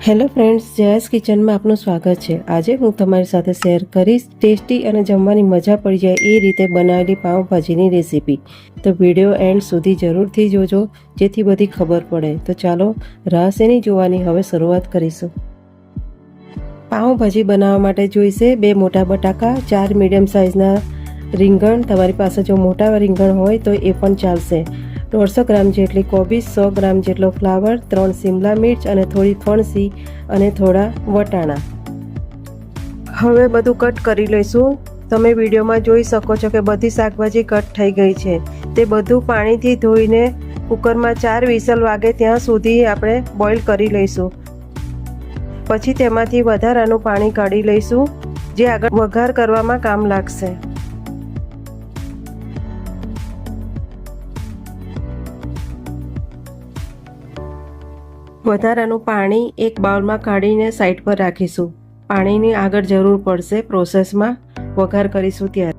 Hello friends, Jaya's કિચનમાં આપનું સ્વાગત છે। આજે હું તમારી સાથે શેર કરીશ ટેસ્ટી અને જમવાની મજા પડી જાય એ રીતે બનાવેલી પાઉંભાજીની રેસીપી। તો વિડીયો એન્ડ સુધી જરૂરથી જોજો જેથી બધી ખબર પડે। તો ચાલો રહસ્યની જોવાની હવે શરૂઆત કરીશું। પાઉંભાજી બનાવવા માટે જોઈશે 2 મોટા બટાકા, 4 મીડિયમ સાઇઝના રીંગણ, તમારી પાસે જો મોટા રીંગણ હોય તો એ પણ ચાલશે, 150 ગ્રામ જેટલી કોબીજ, 100 ગ્રામ જેટલો ફ્લાવર, 3 શિમલા મિર્ચ અને થોડી ફણસી અને થોડા વટાણા। હવે બધું કટ કરી લઈશું। તમે વિડીયોમાં જોઈ શકો છો કે બધી શાકભાજી કટ થઈ ગઈ છે। તે બધું પાણીથી ધોઈને કુકરમાં 4 વિસલ વાગે ત્યાં સુધી આપણે બોઇલ કરી લઈશું। પછી તેમાંથી વધારાનું પાણી કાઢી લઈશું જે આગળ વઘાર કરવામાં કામ લાગશે। વધારાનું પાણી એક બાઉલમાં કાઢીને સાઈડ પર રાખીશું। પાણીની આગળ જરૂર પડશે પ્રોસેસમાં વઘાર કરીશું ત્યારે।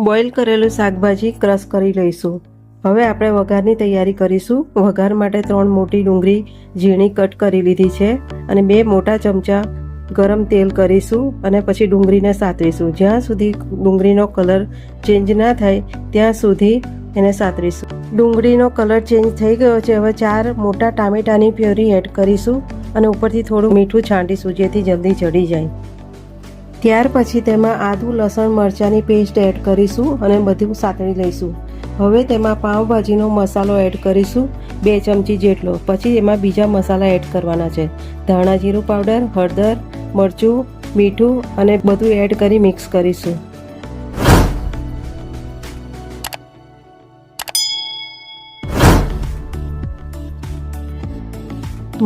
બોઇલ કરેલું શાકભાજી ક્રશ કરી લઈશું। હવે આપણે વઘારની તૈયારી કરીશું। વઘાર માટે 3 મોટી ડુંગળી ઝીણી કટ કરી લીધી છે અને 2 મોટા ચમચા ગરમ તેલ કરીશું અને પછી ડુંગળીને સાતરીશું। જ્યાં સુધી ડુંગળીનો કલર ચેન્જ ના થાય ત્યાં સુધી એને સાતરીશું। ડુંગળીનો કલર ચેન્જ થઈ ગયો છે। હવે 4 મોટા ટામેટાની પ્યોરી એડ કરીશું અને ઉપરથી થોડું મીઠું છાંટીશું જેથી જલ્દી ચડી જાય। ત્યાર પછી તેમાં આદુ, લસણ, મરચાંની પેસ્ટ એડ કરીશું અને બધું સાતળી લઈશું। હવે તેમાં પાઉંભાજીનો મસાલો એડ કરીશું 2 ચમચી જેટલો। પછી એમાં બીજા મસાલા એડ કરવાના છે, ધાણા જીરું પાવડર, હળદર, મરચું, મીઠું અને બધું એડ કરી મિક્સ કરીશું।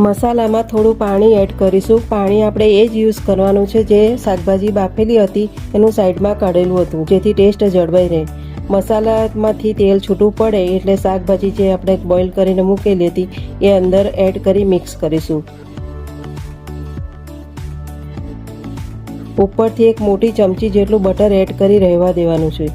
મસાલામાં થોડું પાણી એડ કરીશું। પાણી આપણે એ જ યુઝ કરવાનું છે જે શાકભાજી બાફેલી હતી એનું સાઈડમાં કાઢેલું હતું જેથી ટેસ્ટ જળવાઈ રહે। મસાલામાંથી તેલ છૂટું પડે એટલે શાકભાજી જે આપણે બોઇલ કરીને મૂકેલી હતી એ અંદર એડ કરી મિક્સ કરીશું। ઉપરથી 1 મોટી ચમચી જેટલું બટર એડ કરી રહેવા દેવાનું છે।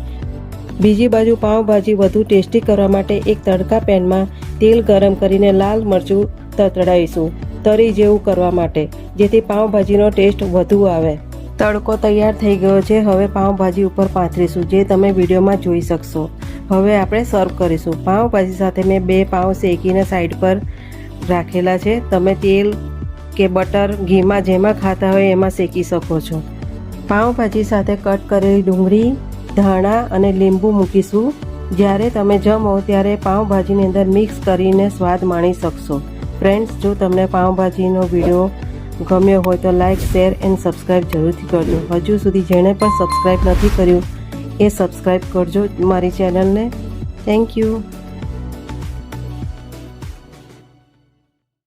બીજી બાજુ પાઉંભાજી વધુ ટેસ્ટી કરવા માટે એક તડકા પેનમાં તેલ ગરમ કરીને લાલ મરચું તતડાવીશું તરી જેવું કરવા માટે જેથી પાઉંભાજીનો ટેસ્ટ વધુ આવે। તડકો તૈયાર થઈ ગયો છે। હવે પાઉંભાજી ઉપર પાથરીશું જે તમે વિડીયોમાં જોઈ શકશો। હવે આપણે સર્વ કરીશું। પાઉંભાજી સાથે મેં 2 પાઉં શેકીને સાઈડ પર રાખેલા છે। તમે તેલ કે બટર, ઘીમાં જેમાં ખાતા હોય એમાં શેકી શકો છો। પાઉંભાજી સાથે કટ કરેલી ડુંગળી, ધાણા અને લીંબુ મૂકીશું। જ્યારે તમે જમો ત્યારે પાઉંભાજીની અંદર મિક્સ કરીને સ્વાદ માણી શકશો। ફ્રેન્ડ્સ, જો તમને પાઉંભાજીનો વિડીયો ગમ્યો હોય તો લાઇક, શેર એન્ડ સબસ્ક્રાઈબ જરૂરથી કરજો। હજુ સુધી જેણે પણ સબસ્ક્રાઈબ નથી કર્યું એ સબસ્ક્રાઈબ કરજો મારી ચેનલને। Thank you.